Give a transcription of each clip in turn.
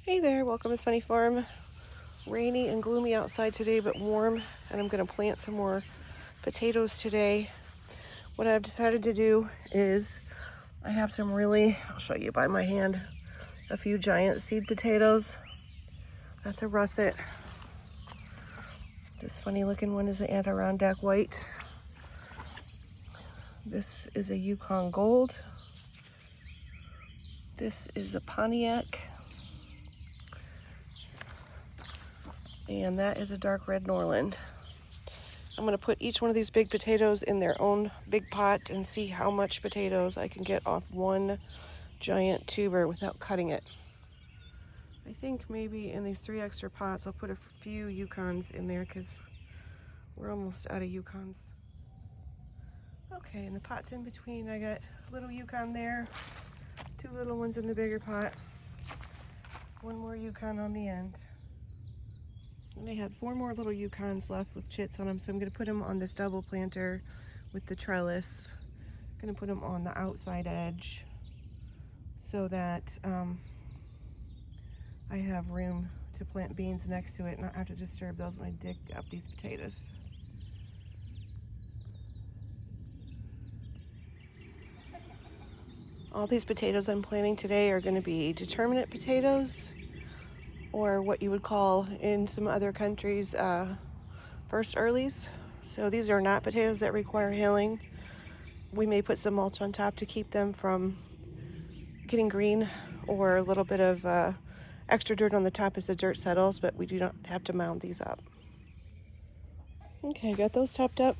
Hey there, welcome to Funny Farm. Rainy and gloomy outside today, but warm, and I'm going to plant some more potatoes today. What I've decided to do is I have some I'll show you by my hand, a few giant seed potatoes. That's a russet. This funny looking one is an Adirondack white. This is a Yukon Gold. This is a Pontiac. And that is a dark red Norland. I'm going to put each one of these big potatoes in their own big pot and see how much potatoes I can get off one giant tuber without cutting it. I think maybe in these 3 extra pots I'll put a few Yukons in there because we're almost out of Yukons. Okay, and the pots in between, I got a little Yukon there, 2 little ones in the bigger pot, 1 more Yukon on the end. And I had 4 more little Yukons left with chits on them, so I'm going to put them on this double planter with the trellis. I'm going to put them on the outside edge so that I have room to plant beans next to it and not have to disturb those when I dig up these potatoes. All these potatoes I'm planting today are going to be determinate potatoes, or what you would call in some other countries first earlies. So these are not potatoes that require hilling. We may put some mulch on top to keep them from getting green, or a little bit of extra dirt on the top as the dirt settles, but we do not have to mound these up. Okay, got those topped up.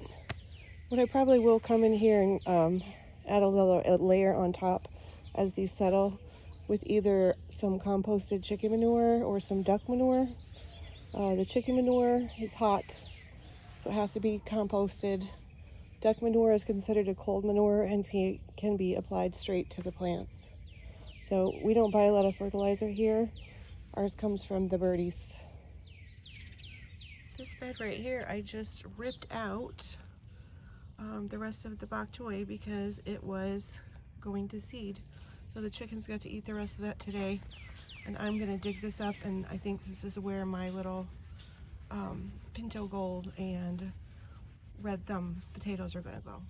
What I probably will come in here and add a layer on top as these settle with either some composted chicken manure or some duck manure. The chicken manure is hot, so it has to be composted. Duck manure is considered a cold manure and can be applied straight to the plants. So we don't buy a lot of fertilizer here. Ours comes from the Birdies. This bed right here, I just ripped out the rest of the bok choy because it was going to seed. So the chickens got to eat the rest of that today. And I'm gonna dig this up, and I think this is where my little pinto gold and red thumb potatoes are gonna go.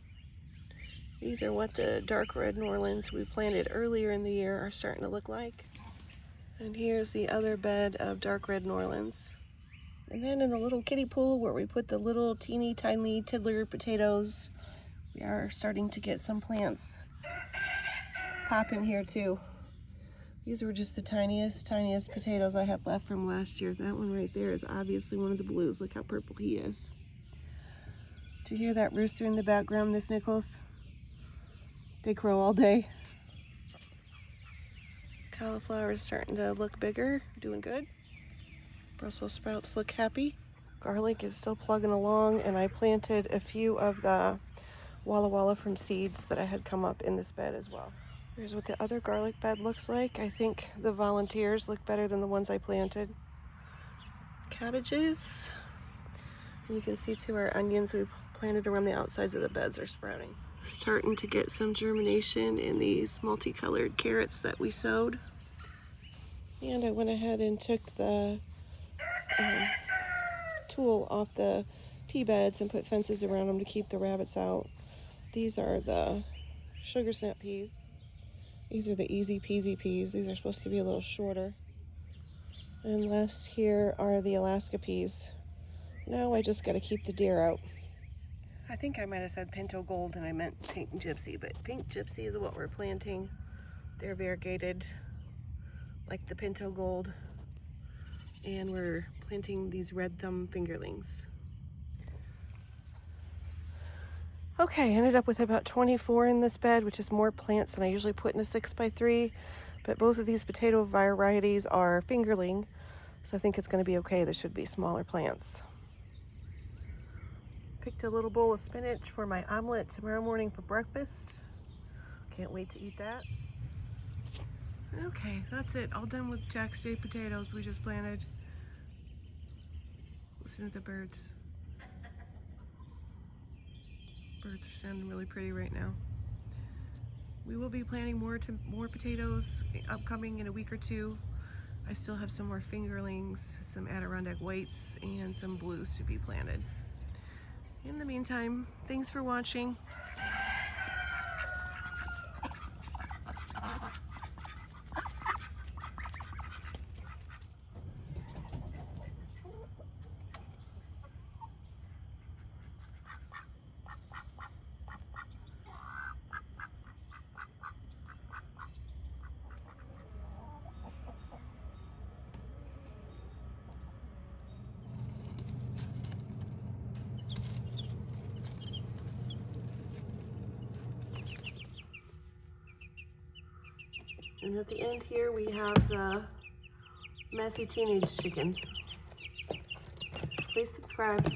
These are what the dark red Norlands we planted earlier in the year are starting to look like. And here's the other bed of dark red Norlands. And then in the little kiddie pool where we put the little teeny tiny tiddler potatoes, we are starting to get some plants pop in here too. These were just the tiniest potatoes I had left from last year. That one right there is obviously one of the blues. Look how purple he is. Do you hear that rooster in the background, Miss Nichols? They crow all day. Cauliflower is starting to look bigger, doing good. Brussels sprouts look happy. Garlic is still plugging along, and I planted a few of the Walla Walla from seeds that I had come up in this bed as well. Here's what the other garlic bed looks like. I think the volunteers look better than the ones I planted. Cabbages. And you can see too our onions we've planted around the outsides of the beds are sprouting. Starting to get some germination in these multicolored carrots that we sowed. And I went ahead and took the tool off the pea beds and put fences around them to keep the rabbits out. These are the sugar snap peas. These are the easy peasy peas. These are supposed to be a little shorter. And last here are the Alaska peas. Now I just got to keep the deer out. I think I might have said pinto gold and I meant pink gypsy, but pink gypsy is what we're planting. They're variegated like the pinto gold. And we're planting these red thumb fingerlings. Okay, I ended up with about 24 in this bed, which is more plants than I usually put in a 6x3. But both of these potato varieties are fingerling, so I think it's going to be okay. There should be smaller plants. Picked a little bowl of spinach for my omelet tomorrow morning for breakfast. Can't wait to eat that. Okay, that's it. All done with Jack's Day potatoes we just planted. Listen to the birds. Birds are sounding really pretty right now. We will be planting more potatoes upcoming in a week or two. I still have some more fingerlings, some Adirondack whites, and some blues to be planted. In the meantime, thanks for watching. And at the end here, we have the messy teenage chickens. Please subscribe.